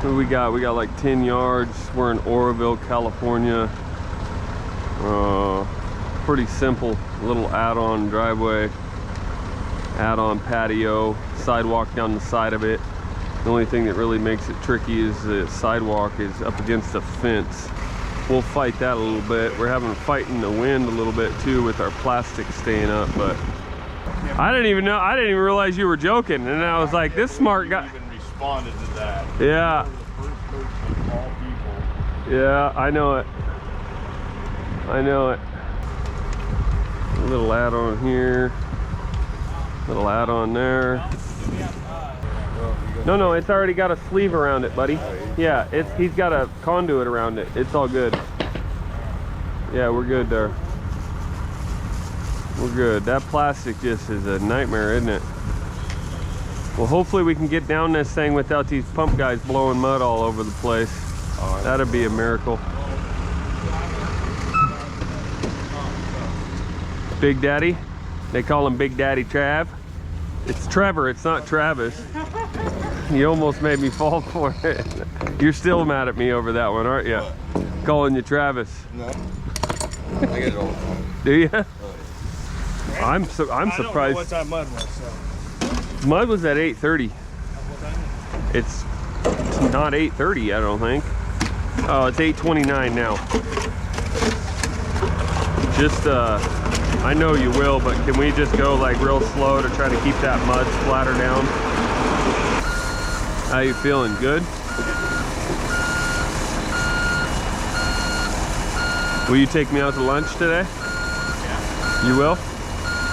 We got like 10 yards. We're in Oroville, California. Pretty simple little add-on driveway, add-on patio, sidewalk down the side of it. The only thing that really makes it tricky is the sidewalk is up against a fence. We'll fight that a little bit. We're having a fight in the wind a little bit too with our plastic staying up, but I didn't even realize you were joking. And I was like, this smart guy even responded to that. Yeah. You were the first person of all people. Yeah, I know it. I know it. A little add-on here. Little add-on there. No, it's already got a sleeve around it, buddy. Yeah, he's got a conduit around it. It's all good. Yeah, we're good there. We're good. That plastic just is a nightmare, isn't it? Well, hopefully we can get down this thing without these pump guys blowing mud all over the place. That'd be a miracle. Big Daddy. They call him Big Daddy Trav. It's Trevor, it's not Travis. You almost made me fall for it. You're still mad at me over that one, aren't you? What? Calling you Travis. No. I get it all the time. Do you? I'm I surprised. don't know what time mud was, so. Mud was at 8:30. It's not 8:30, I don't think. Oh, it's 8:29 now. Just I know you will, but can we just go like real slow to try to keep that mud splatter down? How you feeling? Good? Will you take me out to lunch today? Yeah. You will?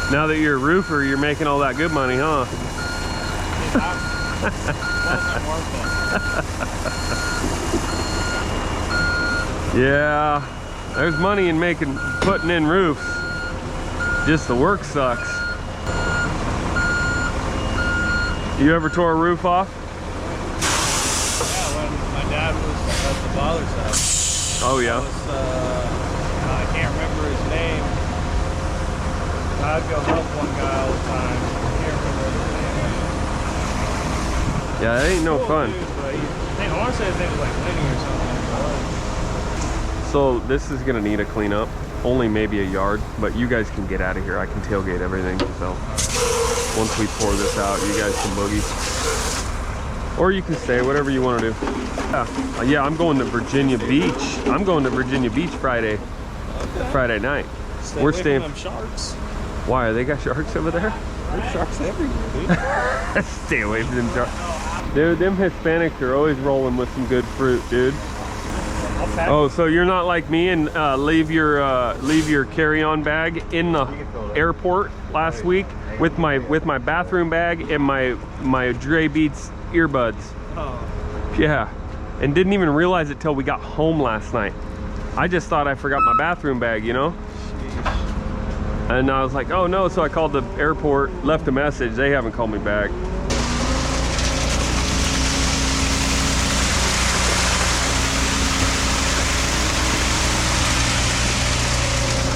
Now that you're a roofer, you're making all that good money, huh? Yeah, there's money in putting in roofs. Just the work sucks. You ever tore a roof off? Yeah, when my dad was at the father's house. Oh yeah. I can't remember his name. I'd go help one guy all the time. I can't remember his name. Yeah, that ain't no fun. Dude, but I want to say his name was like Lenny or something. So this is gonna need a cleanup. Only maybe a yard, but you guys can get out of here. I can tailgate everything. So once we pour this out, you guys can boogie. Or you can stay, whatever you want to do. Yeah, I'm going to Virginia Beach. I'm going to Virginia Beach Friday night. We're staying. Them sharks. Why, they got sharks over there? There's sharks everywhere, dude. Stay away from them sharks. Dude, them Hispanics are always rolling with some good fruit, dude. Oh, so you're not like me and leave your carry-on bag in the airport last week with my bathroom bag and my Dre Beats earbuds. Oh. Yeah, and didn't even realize it till we got home last night. I just thought I forgot my bathroom bag, you know? And I was like, oh no, so I called the airport, left a message. They haven't called me back.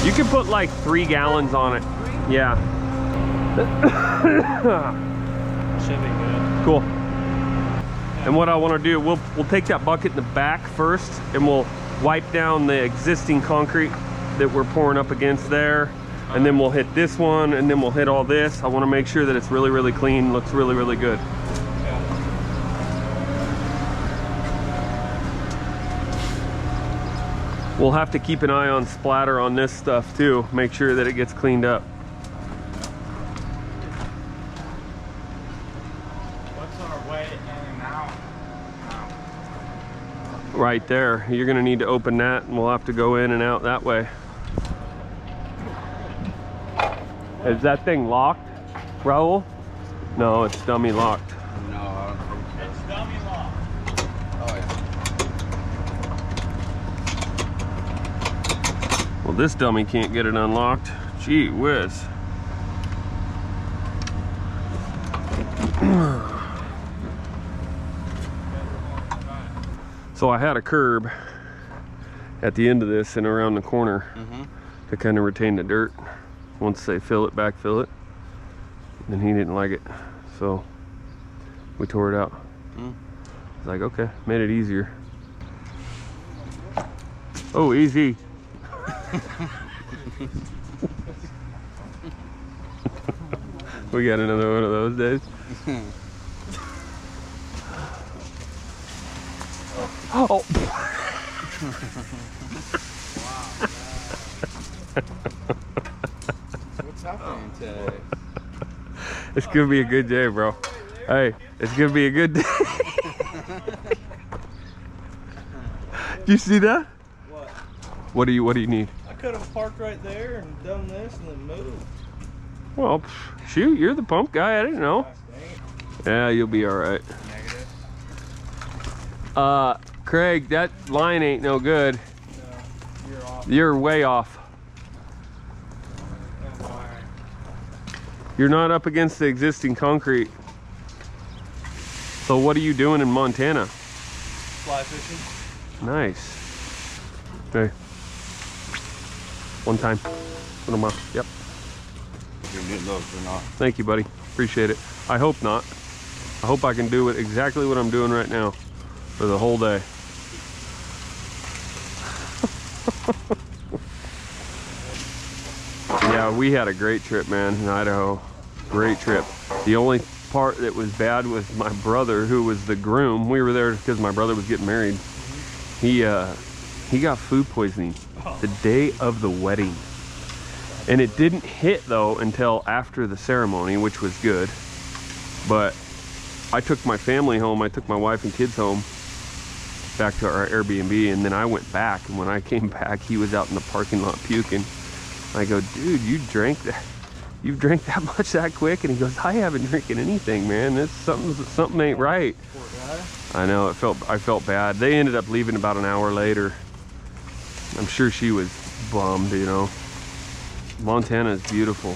You can put like 3 gallons on it. Yeah. Should be good. Cool. And what I want to do, we'll take that bucket in the back first, and we'll wipe down the existing concrete that we're pouring up against there, and then we'll hit this one, and then we'll hit all this. I want to make sure that it's really, really clean, looks really, really good. We'll have to keep an eye on splatter on this stuff too, make sure that it gets cleaned up. What's our way in and out? Right there. You're gonna need to open that, and we'll have to go in and out that way. Is that thing locked, Raul? No, it's dummy locked. No, I don't think so. It's dummy lock. Oh, yeah. Well, this dummy can't get it unlocked. Gee whiz. So I had a curb at the end of this and around the corner to kind of retain the dirt. Once they fill it, backfill it. And he didn't like it, so we tore it out. It's like, okay, made it easier. Oh, easy. We got another one of those days. Oh. What's happening today? It's gonna be a good day, bro. Hey, it's gonna be a good day. You see that? What? What do you need? I could have parked right there and done this and then moved. Well, shoot, you're the pump guy. I didn't know. Gosh, dang it. Yeah, you'll be all right. Negative. Craig, that line ain't no good. No, you're off. You're way off. Oh, why? You're not up against the existing concrete. So what are you doing in Montana? Fly fishing. Nice. Okay. One time. Little mile. Yep. You're getting those or not? Thank you, buddy. Appreciate it. I hope not. I hope I can do it exactly what I'm doing right now for the whole day. Yeah, we had a great trip, man, in Idaho. Great trip. The only part that was bad was my brother, who was the groom. We were there because my brother was getting married. He got food poisoning the day of the wedding. And it didn't hit though until after the ceremony, which was good. But I took my family home. I took my wife and kids home back to our Airbnb, and then I went back, and when I came back, he was out in the parking lot puking. I go, dude, you drank that? You drank that much that quick? And he goes, I haven't drinking anything, man. It's something ain't right. Poor guy. I know, I felt bad. They ended up leaving about an hour later. I'm sure she was bummed, you know. Montana is beautiful.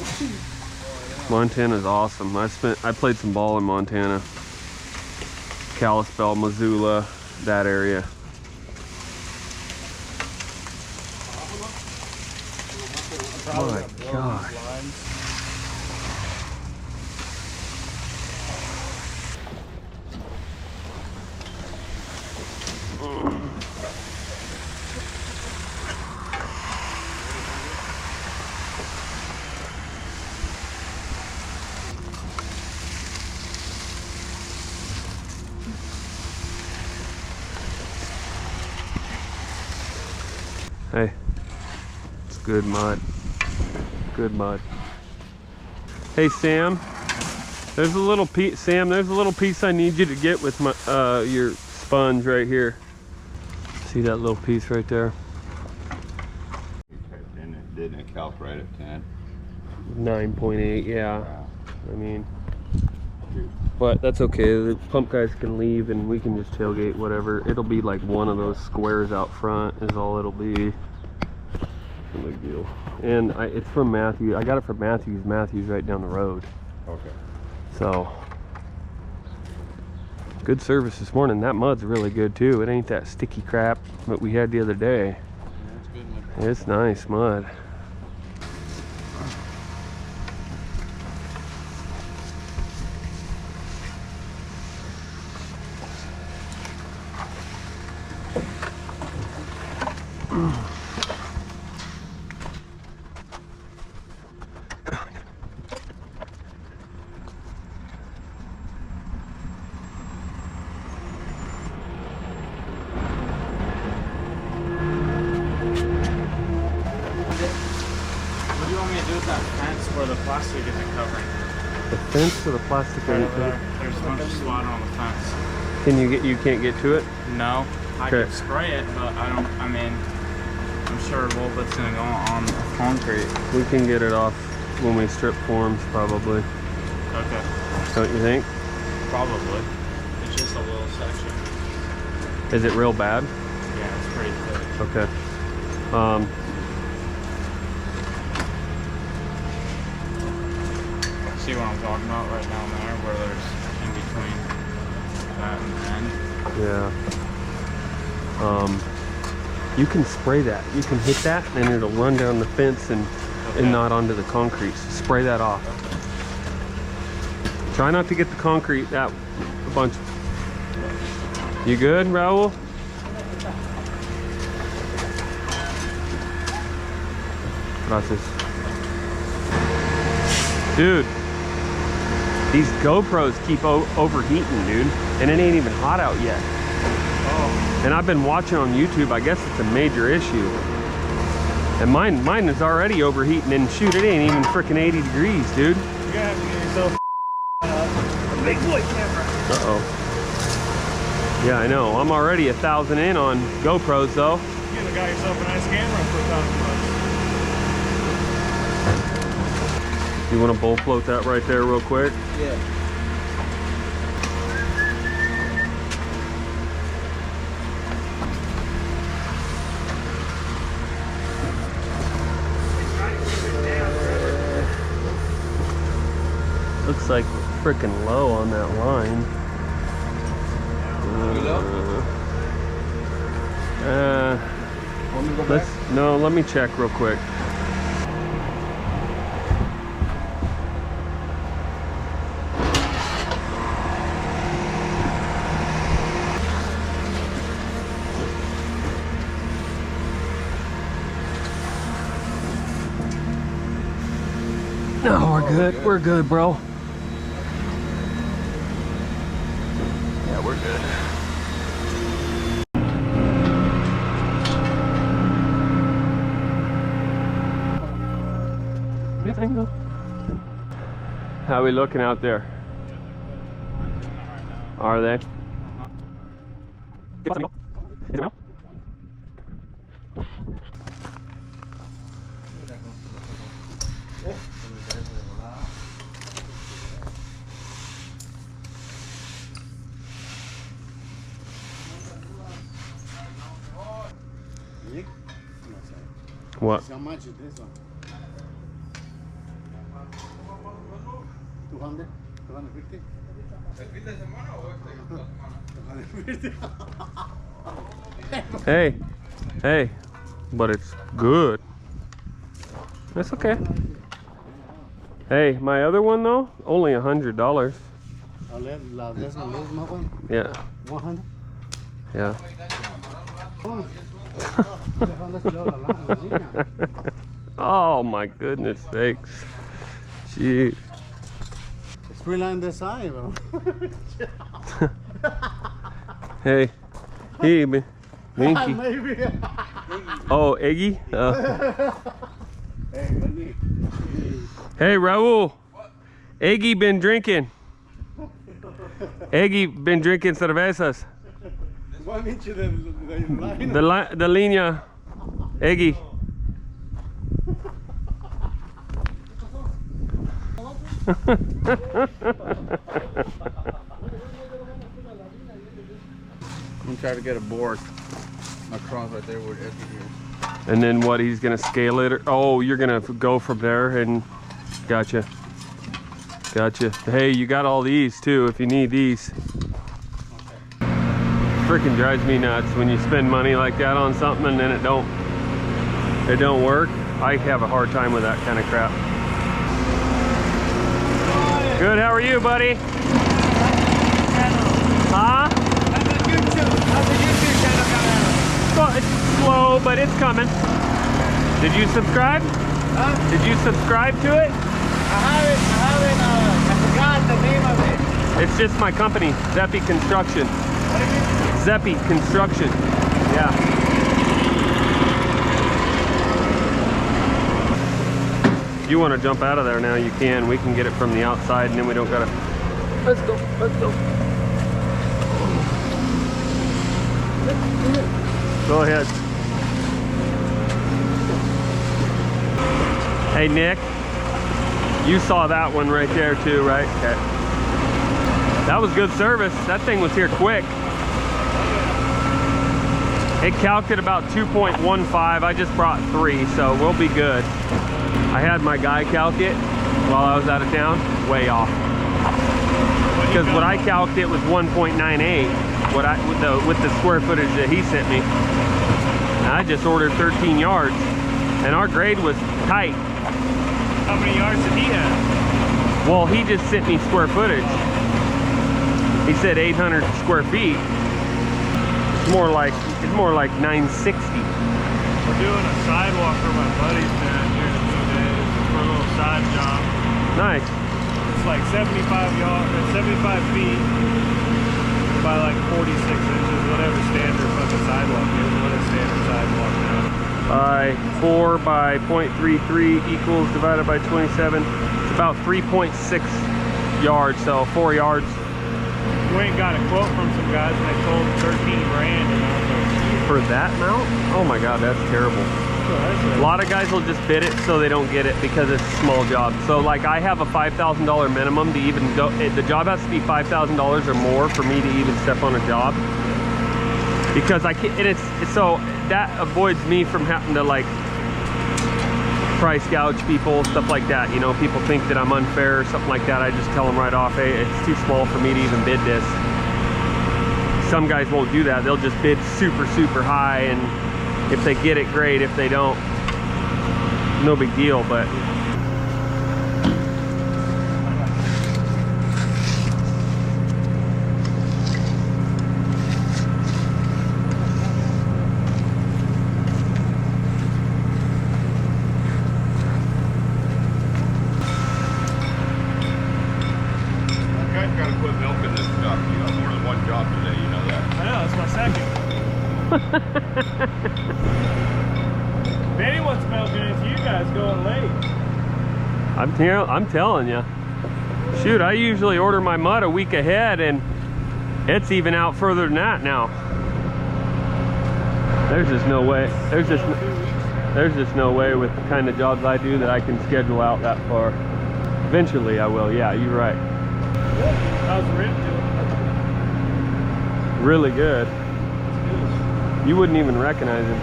Montana's awesome. I played some ball in Montana. Kalispell, Missoula, that area. Probably My gonna blow gosh. these lines. Hey, it's good mud. Good mud. Hey Sam, there's a little piece. Sam, there's a little piece I need you to get with my your sponge right here. See that little piece right there? Didn't it calculate at 10? 9.8. Yeah. I mean, but that's okay. The pump guys can leave and we can just tailgate whatever. It'll be like one of those squares out front is all it'll be. No big deal. And it's from Mathews. I got it from Mathews. Mathews right down the road. Okay. So good service this morning. That mud's really good too. It ain't that sticky crap that we had the other day. That's good. It's nice mud. What do you want me to do with that fence where the plastic isn't covering? The fence or the plastic? Right over there. There's a bunch of slot on the fence. You can't get to it? No, I Okay. can spray it, but I mean, I'm sure a little bit's gonna go on the concrete. We can get it off when we strip forms probably. Okay, Don't you think? probably. It's just a little section. Is it real bad? Yeah, it's pretty thick. Okay. See what I'm talking about right down there, where there's in between that and the end. You can spray that. You can hit that and it'll run down the fence and not onto the concrete. So spray that off. Try not to get the concrete that a bunch. You good, Raul? Gracias. Dude, these GoPros keep overheating, dude, and it ain't even hot out yet. Oh. And I've been watching on YouTube. I guess it's a major issue. And mine is already overheating, and shoot, it ain't even freaking 80 degrees, dude. You're gonna have to get yourself a big boy camera. Uh-oh. Yeah, I know. I'm already 1,000 in on GoPros, though. You could have got yourself a nice camera for $1,000. You want to bull float that right there real quick? Yeah. Looks like we're freaking low on that line. Let me check real quick. No, we're good. We're good, bro. Yeah, we're good. How are we looking out there? Are they? What? How much is this one? 200? 250? Hey, hey, but it's good. That's okay. Hey, my other one though, only $100. This one? Yeah. 100? Yeah. Oh my goodness sakes. Gee. It's really on the side, bro. Hey. Hey, Minky. Maybe. Oh, Eggy? Hey, Raul. Eggy been drinking. Eggy been drinking cervezas. The línea. Eggy. I'm trying to get a board across right there where Eddie is. And then what, he's gonna scale it? Or, oh, you're gonna go from there and gotcha. Gotcha. Hey, you got all these too if you need these. Freaking drives me nuts when you spend money like that on something and then it don't work. I have a hard time with that kind of crap. Good, how are you, buddy? Huh? Well, it's slow, but it's coming. Did you subscribe? Huh? Did you subscribe to it? I forgot the name of it. It's just my company, Zeppy Construction. What is it? Zeppy Construction. Yeah. If you want to jump out of there now, you can. We can get it from the outside and then we don't gotta. Let's go, let's go. Go ahead. Hey, Nick. You saw that one right there too, right? Okay. That was good service. That thing was here quick. It calced at about 2.15. I just brought 3, so we'll be good. I had my guy calc it while I was out of town. Way off. Because what I calced it was 1.98. With the square footage that he sent me. And I just ordered 13 yards, and our grade was tight. How many yards did he have? Well, he just sent me square footage. He said 800 square feet. more like 960. We're doing a sidewalk for my buddies down here in a few days for a little side job. Nice. It's like 75 feet by like 46 inches, whatever standard fucking sidewalk is. What is standard sidewalk now? 4 by 0.33 equals divided by 27. It's about 3.6 yards, so 4 yards. We ain't got a quote from some guys and they told 13 grand. And I was like, For that amount? Oh my God, that's terrible. A lot of guys will just bid it so they don't get it because it's a small job. So like I have a $5,000 minimum to even go, the job has to be $5,000 or more for me to even step on a job. Because I can't, and it's so that avoids me from having to like price gouge people, stuff like that. You know, people think that I'm unfair or something like that. I just tell them right off, hey, it's too small for me to even bid this. Some guys won't do that. They'll just bid super, super high, and if they get it, great. If they don't, no big deal, but Gotta put milk in this stuff. You got more than one job today, you know that. I know, it's my second. If anyone's milking it, it's you guys going late. I'm telling you. Shoot, I usually order my mud a week ahead, and it's even out further than that now. There's just no way. There's just no way with the kind of jobs I do that I can schedule out that far. Eventually I will. Yeah, you're right. How's the rib doing? Really good. You wouldn't even recognize him.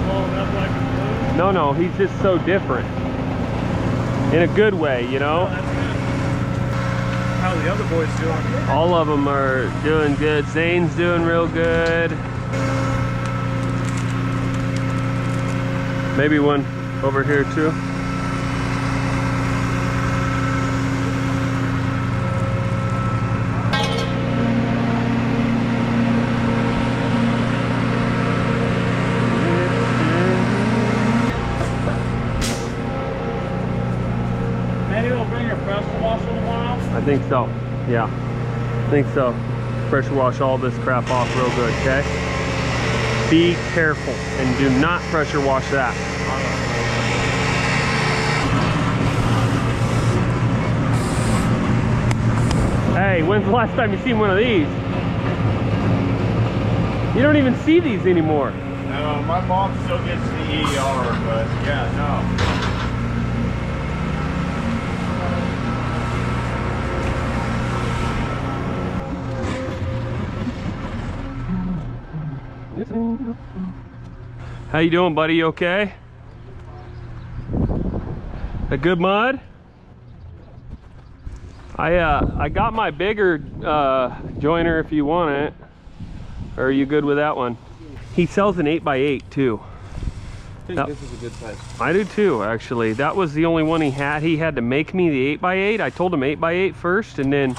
Blowing up like a balloon? No, he's just so different. In a good way, you know? Oh, that's good. How are the other boys doing? All of them are doing good. Zane's doing real good. Maybe one over here too. I think so. Yeah, I think so. Pressure wash all this crap off real good, okay? Be careful and do not pressure wash that. Hey, when's the last time you seen one of these? You don't even see these anymore. No, my mom still gets the ER, but yeah, no. How you doing, buddy? You okay? A good mud? I got my bigger joiner if you want it. Or are you good with that one? He sells an 8x8 too. I think this is a good size. I do too, actually. That was the only one he had. He had to make me the 8x8. I told him 8x8 first, and then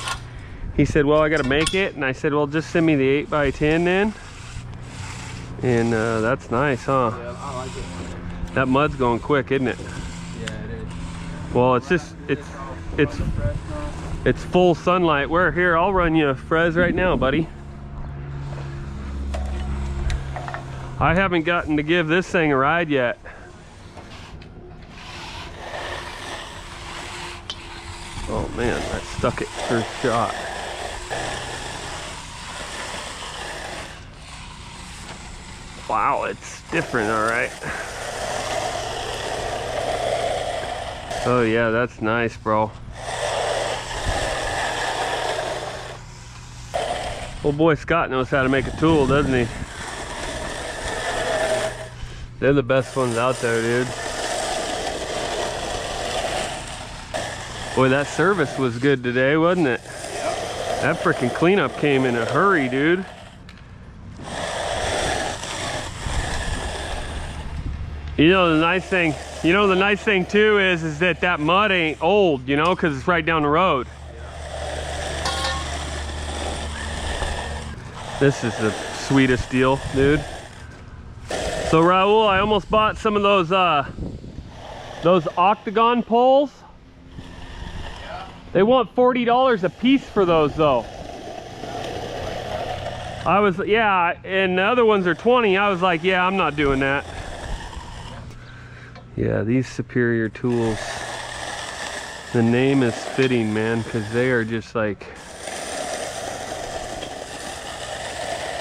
he said, well, I gotta make it. And I said, well, just send me the 8x10 then. And that's nice, huh? Yeah, I like it. That mud's going quick, isn't it? Yeah, it is. Well, it's just, it's full sunlight. We're here, I'll run you a Frez right now, buddy. I haven't gotten to give this thing a ride yet. Oh man, I stuck it first shot. Wow, it's different, all right. Oh yeah, that's nice, bro. Old boy Scott knows how to make a tool, doesn't he? They're the best ones out there, dude. Boy, that service was good today, wasn't it? Yep. That freaking cleanup came in a hurry, dude. You know the nice thing too is that that mud ain't old, you know, because it's right down the road. This is a sweetest deal, dude. So Raul, I almost bought some of those octagon poles. They want $40 a piece for those though. I was, yeah, and the other ones are 20. I was like, yeah, I'm not doing that. Yeah, these Superior tools, the name is fitting, man, because they are just like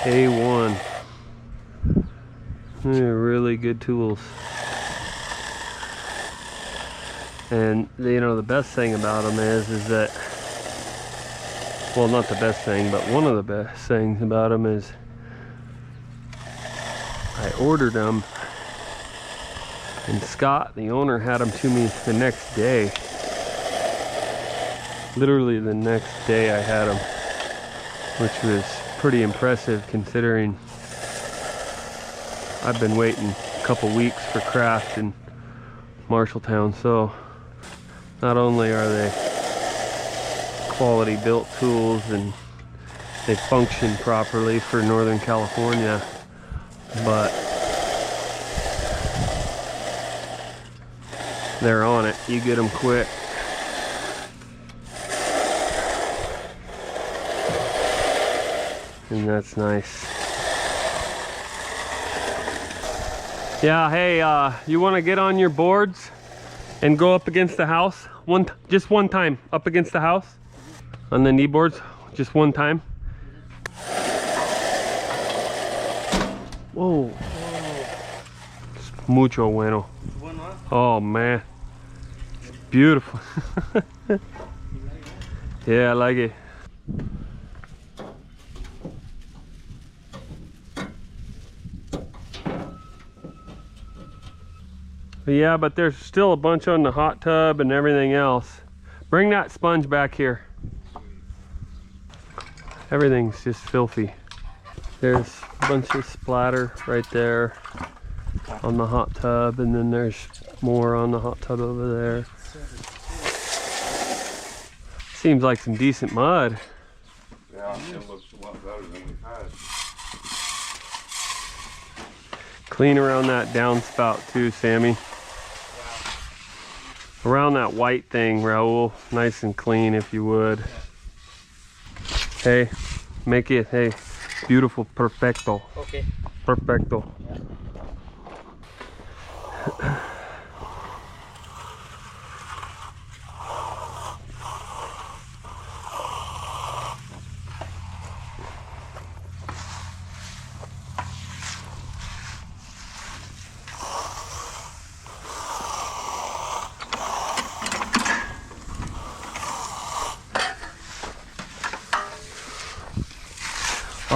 A1. They're really good tools. And you know, the best thing about them is that, well, not the best thing, but one of the best things about them is I ordered them and Scott, the owner, had them to me the next day. Literally the next day I had them, which was pretty impressive considering I've been waiting a couple weeks for craft in Marshalltown. So not only are they quality built tools and they function properly for Northern California, but they're on it. You get them quick. And that's nice. Yeah, hey, you want to get on your boards and go up against the house? Just one time, up against the house? On the knee boards, just one time. Whoa. It's mucho bueno. Oh man, it's beautiful. Yeah, I like it. Yeah, but there's still a bunch on the hot tub and everything else. Bring that sponge back here. Everything's just filthy. There's a bunch of splatter right there on the hot tub, and then there's more on the hot tub over there. Seems like some decent mud. Yeah, it looks a lot better than we've had. Clean around that downspout too, Sammy. Around that white thing, Raul. Nice and clean if you would. Hey, make it, hey, beautiful, perfecto. Okay. Perfecto.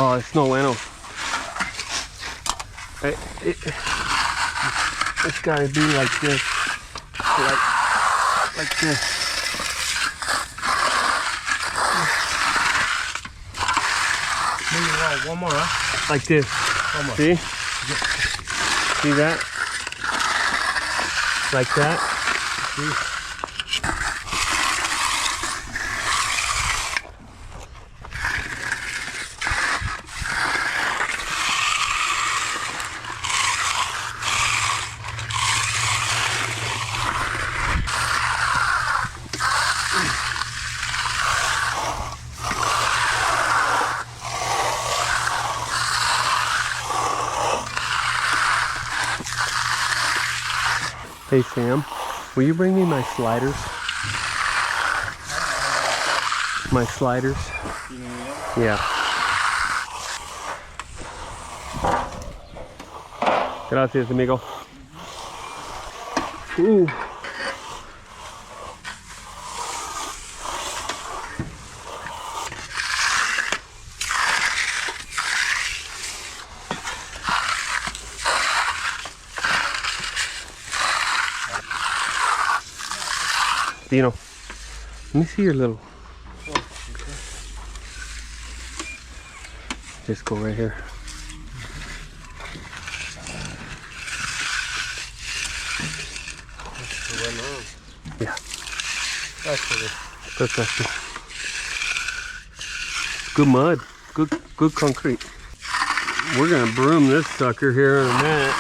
Oh, it's no bueno. It's gotta be like this. Like this. One more, huh? Like this. One more. See? See that? Like that? See? Hey Sam, will you bring me my sliders? My sliders? Yeah. Gracias, amigo. Ooh. Dino, let me see your little. Just go right here. Yeah. Perfect. Good mud. Good concrete. we're gonna broom this sucker here in a minute.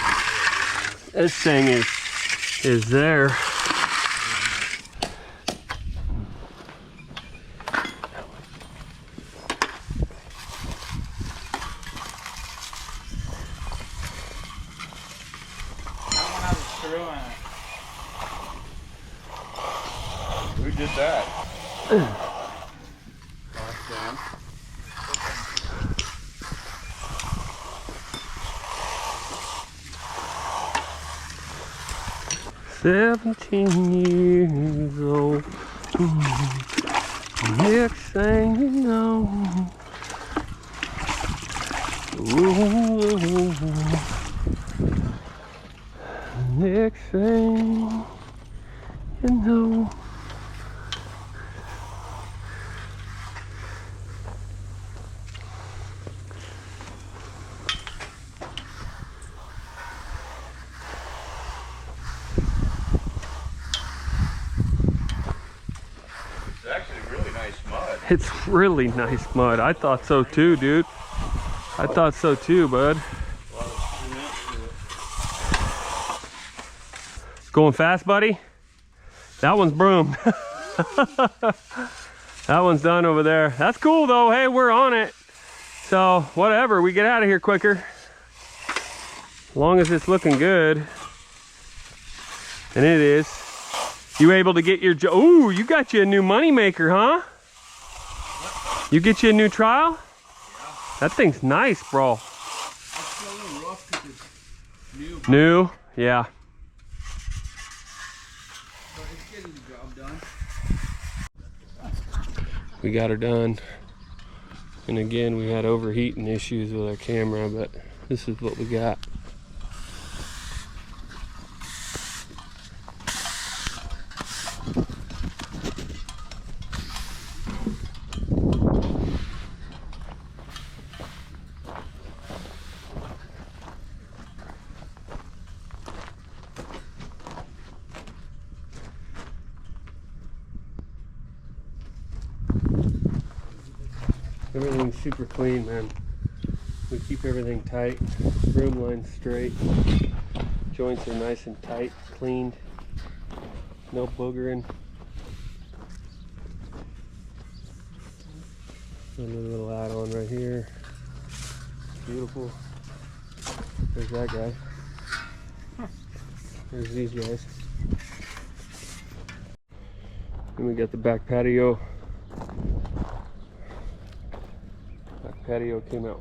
This thing is there. Who did that? Sam. 17 years old. Next thing you know. Ooh. Next thing you know. It's really nice mud. I thought so too, dude. I thought so too, bud. Going fast, buddy? That one's broomed. That one's done over there. That's cool though. Hey, we're on it. So whatever, we get out of here quicker. As long as it's looking good. And it is. You able to get your, ooh, you got you a new money maker, huh? You get you a new trial? Yeah. That thing's nice, bro. It's a little rough because it's new. New? Yeah. But it's getting the job done. We got her done. And again, we had overheating issues with our camera, but this is what we got. Everything's super clean, man. We keep everything tight, broom line's straight, joints are nice and tight, cleaned, no boogering. Another little add-on right here, beautiful. There's that guy. There's these guys. Then we got the back patio. Patio came out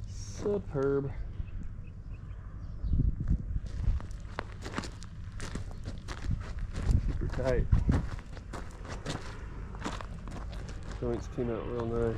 superb. Super tight. Joints came out real nice.